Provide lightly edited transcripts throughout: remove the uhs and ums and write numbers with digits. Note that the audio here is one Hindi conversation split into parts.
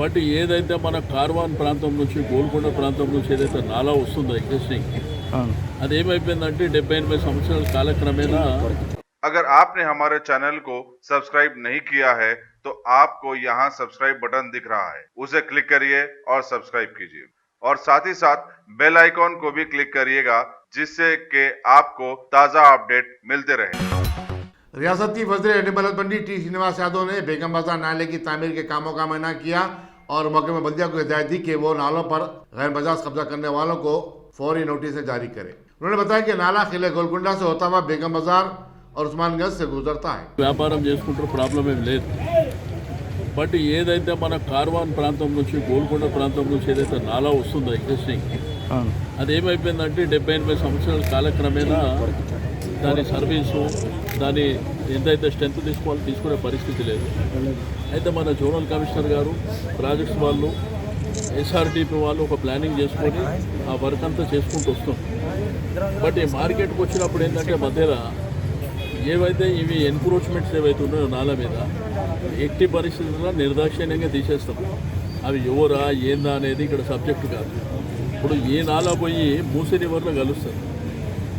బట్ ఏదైతే మన కార్వాన్ ప్రాంతం నుంచి గోల్కొండ ప్రాంతం నుంచి ఏదైతే నాలా వస్తుందో ఎగ్జిస్టింగ్ అది ఏమైపోయిందంటే 70-80 సంవత్సరాల కాలక్రమేణా अगर आपने हमारे चैनल को सब्सक्राइब नहीं किया है तो आपको यहाँ सब्सक्राइब बटन दिख रहा है, उसे क्लिक करिए और सब्सक्राइब कीजिए और साथ ही साथ बेल आइकॉन को भी क्लिक करिएगा जिससे कि आपको ताज़ा अपडेट मिलते रहे। रियासती वज़ीर एडिबल मंडी टी श्रीनिवास यादव ने बेगम बाजार नाले की तामीर के कामों का मना किया और मौके में बल्दिया को हिदायत दी कि वो नालों पर गैर मजाज कब्जा करने वालों को फौरी नोटिस जारी करे। उन्होंने बताया कि नाला किले गोलकुंडा से होता हुआ बेगम बाजार और उस्मानगंज से गुजरता है। వ్యాపారం చేసుకుంటారు, ప్రాబ్లం ఏం లేదు. బట్ ఏదైతే మన కార్వాన్ ప్రాంతం నుంచి గోల్కొండ ప్రాంతం నుంచి ఏదైతే నాలా వస్తుందో ఎగ్జిస్టింగ్ అది ఏమైపోయిందంటే 70-80 సంవత్సరాల కాలక్రమేణా దాని సర్వీసు దాని ఎంతైతే స్ట్రెంత్ తీసుకోవాలో తీసుకునే పరిస్థితి లేదు. అయితే మన జోనల్ కమిషనర్ గారు ప్రాజెక్ట్స్ వాళ్ళు ఎస్ఆర్టీపీ వాళ్ళు ఒక ప్లానింగ్ చేసుకొని ఆ వర్క్ అంతా చేసుకుంటూ వస్తాం. బట్ ఈ మార్కెట్కి వచ్చినప్పుడు ఏంటంటే మధ్యలో ఏవైతే ఇవి ఎన్క్రోచ్మెంట్స్ ఏవైతే ఉన్నాయో నాల మీద ఎట్టి పరిస్థితుల్లో నిర్దాక్షిణ్యంగా తీసేస్తాం. అవి ఎవరా ఏందా అనేది ఇక్కడ సబ్జెక్టు కాదు. ఇప్పుడు ఏ నాలా పోయి మూసీ రివర్లో కలుస్తుంది,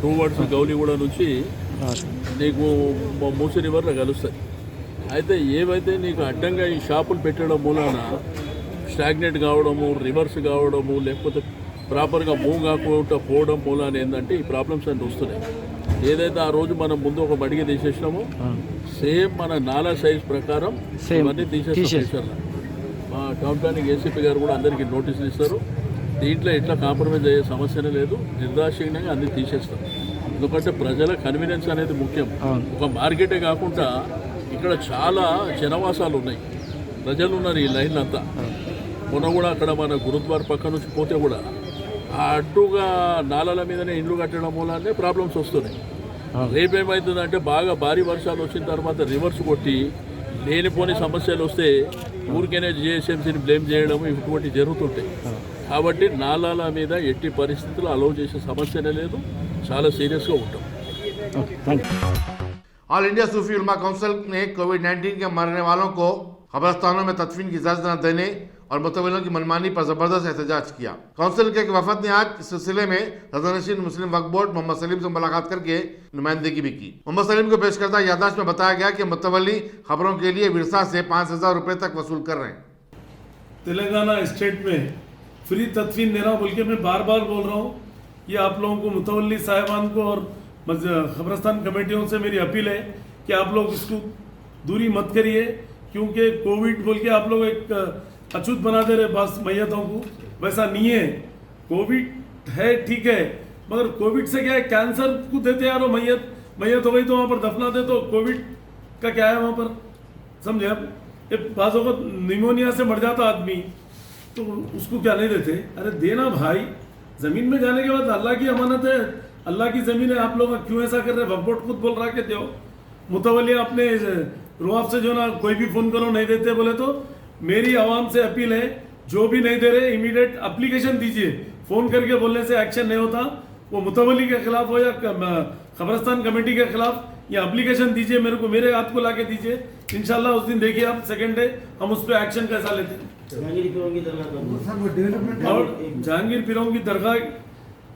టువర్డ్స్ గౌలిగూడ నుంచి నీకు మూసీ రివర్లో కలుస్తుంది. అయితే ఏవైతే నీకు అడ్డంగా ఈ షాపులు పెట్టడం మూలాన స్టాగ్నేట్ కావడము, రివర్స్ కావడము, లేకపోతే ప్రాపర్గా మూవ్ కాకుండా పోవడం మూలాన ఏంటంటే ఈ ప్రాబ్లమ్స్ అన్నీ వస్తున్నాయి. ఏదైతే ఆ రోజు మనం ముందు ఒక బడికి తీసేసినామో సేమ్ మన నాలా సైజ్ ప్రకారం ఇవన్నీ తీసేస్తాం. మా టౌన్ ప్లానింగ్ ఏసీపీ గారు కూడా అందరికీ నోటీసులు ఇస్తారు. దీంట్లో ఎట్లా కాంప్రమైజ్ అయ్యే సమస్యనే లేదు, నిర్దాక్షిణ్యంగా అన్ని తీసేస్తాం. ఎందుకంటే ప్రజల కన్వీనియన్స్ అనేది ముఖ్యం. ఒక మార్కెటే కాకుండా ఇక్కడ చాలా జనవాసాలు ఉన్నాయి, ప్రజలు ఉన్నారు ఈ లైన్లు అంతా. మొన్న కూడా అక్కడ మన గురుద్వార్ పక్క నుంచి పోతే కూడా ఆ అడ్డుగా నాలల మీదనే ఇండ్లు కట్టడం మూలానే ప్రాబ్లమ్స్ వస్తున్నాయి. రేపేమవుతుందంటే బాగా భారీ వర్షాలు వచ్చిన తర్వాత రివర్స్ కొట్టి లేనిపోని సమస్యలు వస్తే ఊరికేనే జిఎస్ఎంసీని బ్లేమ్ చేయడం ఇటువంటి జరుగుతుంటాయి. కాబట్టి నాలాల మీద ఎట్టి పరిస్థితుల్లో అలౌ చేసే సమస్యనే లేదు, చాలా సీరియస్గా ఉంటాం. ऑल इंडिया सूफी उलमा काउंसिल ने कोविड-19 के मरने वालों को कब्रिस्तानों में तदफीन की इजाजत न देने और मुतवल्लियों की मनमानी पर जबरदस्त एहतजाज किया। काउंसिल के एक वफद ने आज इस सिलसिले में सदरनशीन मुस्लिम वक्फ बोर्ड मोहम्मद सलीम से मुलाकात करके नुमाइंदगी भी की। मोहम्मद सलीम को पेश करता याददाश्त में बताया गया कि मुतवल्ली खबरों के लिए विरसा से 5,000 रुपये तक वसूल कर रहे हैं। तेलंगाना स्टेट में फ्री तदफीन देना बोल के मैं बार बार बोल रहा हूँ। ये आप लोगों को मुतवल्ली साहिबान को और खबरस्तान कमेटियों से मेरी अपील है कि आप लोग इसको दूरी मत करिए, क्योंकि कोविड बोल के आप लोग एक अछूत बना दे रहे बस मैयतों को। वैसा नहीं है, कोविड है ठीक है, मगर कोविड से क्या है, कैंसर को देते यार, मैयत हो गई तो वहाँ पर दफना दे, तो कोविड का क्या है वहाँ पर, समझे आप। ये बाज़ों को निमोनिया से मर जाता आदमी तो उसको क्या नहीं देते। अरे देना भाई, ज़मीन में जाने के बाद अल्लाह की अमानत है, अल्लाह की ज़मीन है, आप लोग क्यों ऐसा कर रहे हैं। वक्फ बोर्ड खुद बोल रहा है कि दो मुतवल्ली अपने रुआब से जो ना कोई भी फ़ोन करो नहीं देते बोले, तो मेरी आवाम से अपील है जो भी नहीं दे रहे इमीडिएट एप्लीकेशन दीजिए। फ़ोन करके बोलने से एक्शन नहीं होता, वो मुतवल्ली के खिलाफ हो या खबरस्तान कमेटी के खिलाफ, या एप्लीकेशन दीजिए मेरे को, मेरे हाथ को ला के दीजिए। इंशाल्लाह उस दिन देखिए आप, सेकेंड डे हम उस पर एक्शन कैसा लेते हैं। और जहांगीर पीरों की दरगाह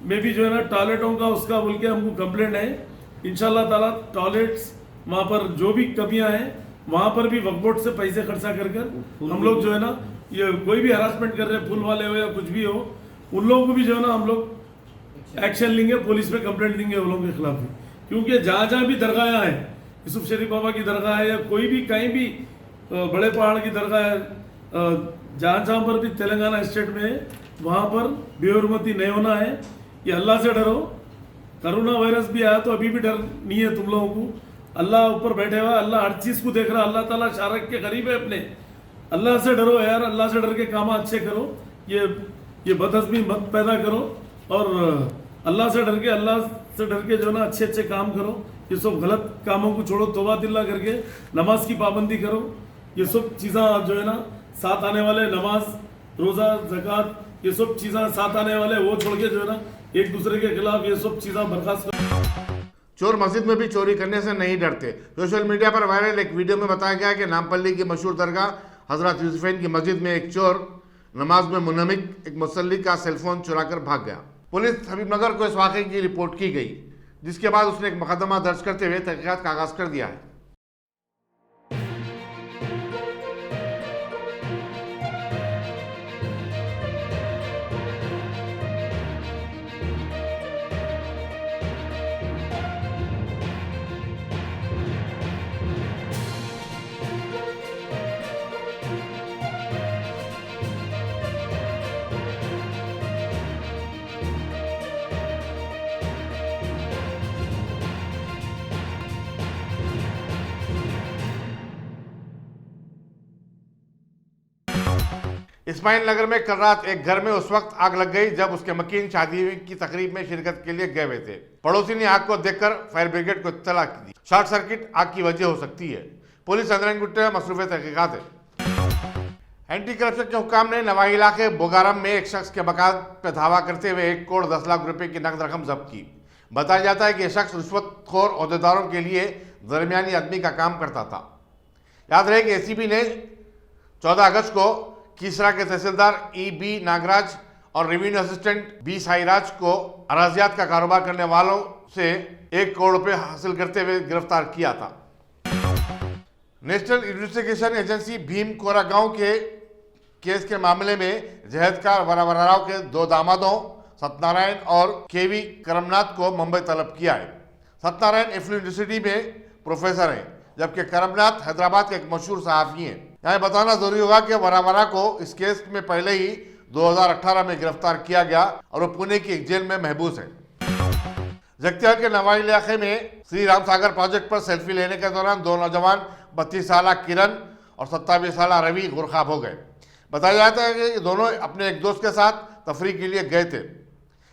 में भी जो है ना टॉयलेटों का उसका बोल के हमको कंप्लेंट है। इंशाल्लाह ताला टॉयलेट्स वहाँ पर जो भी कमियाँ हैं वहाँ पर भी वक्फ बोर्ड से पैसे खर्चा कर हम लोग जो है ना, ये कोई भी हरासमेंट कर रहे हैं, फूल वाले हो या कुछ भी हो, उन लोगों को भी जो है ना हम लोग एक्शन लेंगे, पुलिस में कंप्लेंट देंगे उन लोगों के खिलाफ भी। क्योंकि जहाँ जहाँ भी दरगाह हैं, यूसुफ शरीफ बाबा की दरगाह है या कोई भी कहीं भी बड़े पहाड़ की दरगाह है, जहाँ जहाँ पर भी तेलंगाना स्टेट में वहाँ पर बेहुरमती नहीं होना है। ये अल्लाह से डरो। कोरोना वायरस भी आया तो अभी भी डर नहीं है तुम लोगों को। अल्लाह ऊपर बैठे हुआ, अल्लाह हर चीज़ को देख रहा, अल्लाह ताला शारक के करीब है अपने। अल्लाह से डरो यार, अल्लाह से डर के काम अच्छे करो, ये बदहज़मी मत पैदा करो, और अल्लाह से डर के जो ना अच्छे अच्छे काम करो। ये सब गलत कामों को छोड़ो, तौबा दिल्ला करके नमाज की पाबंदी करो। ये सब चीज़ें जो है ना साथ आने वाले, नमाज, रोज़ा, ज़कात, ये सब चीज़ें साथ आने वाले, वो छोड़ के जो है ना एक दूसरे के खिलाफ ये सब चीज़ें बर्खास्त करो। चोर मस्जिद में भी चोरी करने से नहीं डरते। सोशल मीडिया पर वायरल एक वीडियो में बताया गया कि नामपल्ली की मशहूर दरगाह हजरत यूसुफैन की मस्जिद में एक चोर नमाज में मुनहमिक एक मुसल्ली का सेलफोन चुराकर भाग गया। पुलिस हबीबनगर को इस वाक़े की रिपोर्ट की गई, जिसके बाद उसने एक मुकदमा दर्ज करते हुए तहकीकात का आगाज कर दिया है। इस्माइल नगर में कल रात एक घर में उस वक्त आग लग गई जब उसके मकीन शादी की तकरीब में शिरकत के लिए गए हुए थे। पड़ोसी ने आग को देखकर फायर ब्रिगेड को इत्तला दी। शॉर्ट सर्किट आग की वजह हो सकती है। पुलिस अंदरूनी गुट्टे मसरूफ तहकीकात है। एंटी करप्शन के हुक्काम ने नवाही इलाके बोगारम में एक शख्स के मकान पर धावा करते हुए 1 करोड़ 10 लाख रुपए की नकद रकम जब्त की। बताया जाता है कि यह शख्स रिश्वतखोर ओहदेदारों के लिए दरमियानी आदमी का काम करता था। याद रहे कि एसीबी ने 14 अगस्त को कीसरा के तहसीलदार E.B. नागराज और रेवेन्यू असिस्टेंट B. साईराज को अराजियात का कारोबार करने वालों से 1 करोड़ रुपए हासिल करते हुए गिरफ्तार किया था। नेशनल इन्वेस्टिगेशन एजेंसी भीम कोरागांव के केस के मामले में जहेदकार वरावराव के 2 दामादों सत्यनारायण और KV करमनाथ को मुंबई तलब किया है। सत्यनारायण एफिल यूनिवर्सिटी में प्रोफेसर हैं, जबकि करमनाथ हैदराबाद के एक मशहूर सहाफ़ी हैं। यहाँ बताना जरूरी होगा कि वरावरा को इस केस में पहले ही 2018 में गिरफ्तार किया गया और वो पुणे की एक जेल में महबूस है। जगतियाल के नवाई इलाके में श्री राम सागर प्रोजेक्ट पर सेल्फी लेने के दौरान 2 नौजवान 32 साल किरण और 27 साल रवि गुरखाब हो गए। बताया जाता है कि ये दोनों अपने एक दोस्त के साथ तफरी के लिए गए थे।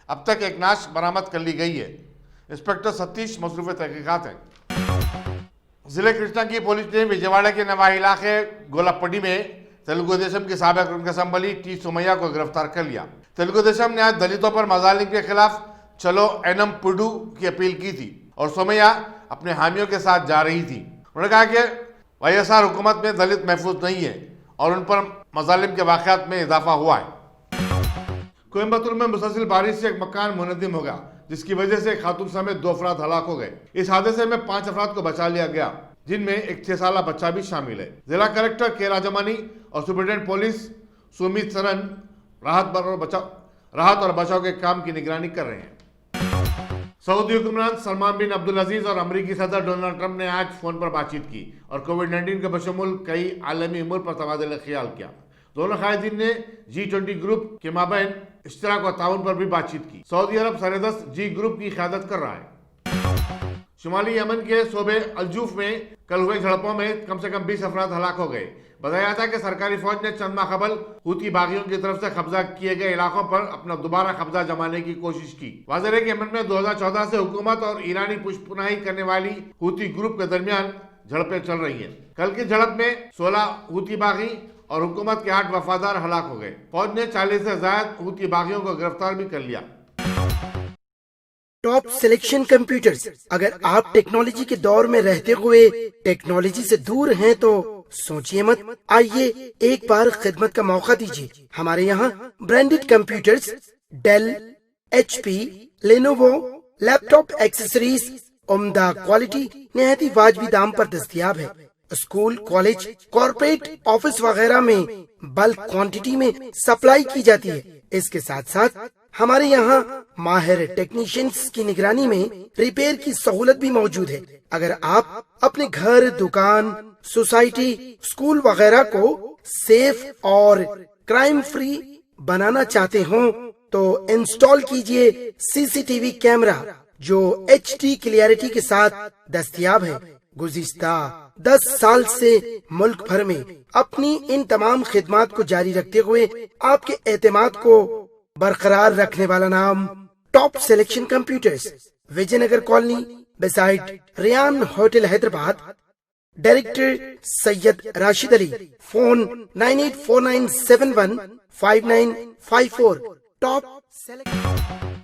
अब तक एक नाश बरामद कर ली गई है। इंस्पेक्टर सतीश मसरूफ तहकीकात हैं। जिले कृष्णा की पुलिस ने विजयवाड़ा के नवाही इलाके गोलापट्टी में तेलुगु देशम की साबिक रुकन असम्बली T. सोमैया को गिरफ्तार कर लिया। तेलुगु देशम ने आज दलितों पर मजालिम के खिलाफ चलो एनम पुडू की अपील की थी और सोमैया अपने हामियों के साथ जा रही थी। उन्होंने कहा कि YSR हुकूमत में दलित महफूज नहीं है और उन पर मजालिम के वाक़यात में इजाफा हुआ है। कोयम्बतूर में मुसलसल बारिश से एक मकान मुनहदिम हो गया, जिसकी वजह से एक खातून समेत 2 अफराद हलाक हो गए। इस हादसे में 5 अफराद को बचा लिया गया, जिनमें एक 6 साला बच्चा भी शामिल है। जिला कलेक्टर के राजमानी और सुप्रिंटेंडेंट पुलिस सुमित सरन राहत और बचाव के काम की निगरानी कर रहे हैं। सऊदी हुक्मरान सलमान बिन अब्दुल अजीज और अमरीकी सदर डोनाल्ड ट्रंप ने आज फोन पर बातचीत की और कोविड-19 के बशमूल कई आलमी उमूर पर तबादला ख्याल किया। दोनों कायदीन ने G20 ग्रुप के माबैन इश्तराक और ताउन पर भी बातचीत की। सऊदी अरब सरदस्त G ग्रुप की क़यादत कर रहा है। शुमाली यमन के सूबे अलजूफ में कल हुए झड़पों में कम से कम 20 अफराद हलाक हो गए। बताया जाता है कि सरकारी फौज ने चंद माह कबल हूती बागियों की तरफ से कब्जा किए गए इलाकों पर अपना दोबारा कब्जा जमाने की कोशिश की। वाज़ेह है कि यमन में 2014 से हुकूमत और ईरानी पुष्पनाही करने वाली हूती ग्रुप के दरमियान झड़पें चल रही हैं। कल की झड़प में 16 हूती बागी और हुकूमत के 8 वफादार हलाक हो गए। फौज ने 40 से ज्यादा हूती बागियों को गिरफ्तार भी कर लिया। Top selection computers. अगर आप टेक्नोलॉजी के दौर में रहते हुए टेक्नोलॉजी से दूर हैं तो सोचिए मत, आइए एक बार खिदमत का मौका दीजिए। हमारे यहाँ branded computers Dell, HP, Lenovo, laptop accessories उम्दा क्वालिटी निहायत ही वाजबी दाम पर दस्तयाब है। स्कूल, कॉलेज, कॉर्पोरेट, ऑफिस वगैरह में बल्क क्वांटिटी में सप्लाई की जाती है। इसके साथ साथ हमारे यहाँ माहिर टेक्नीशियंस की निगरानी में रिपेयर की सहूलत भी मौजूद है। अगर आप अपने घर, दुकान, सोसाइटी, स्कूल वगैरह को सेफ और क्राइम फ्री बनाना चाहते हो तो इंस्टॉल कीजिए CCTV कैमरा जो HD क्लियरिटी के साथ दस्तयाब है। गुज़िश्ता 10 साल से मुल्क भर में अपनी इन तमाम खिदमात को जारी रखते हुए आपके एतमाद को बरकरार रखने वाला नाम top selection computers, Vijayanagar colony beside Riyan hotel Hyderabad. Director Syed Rashid Ali. Phone 9849715954। Top selection.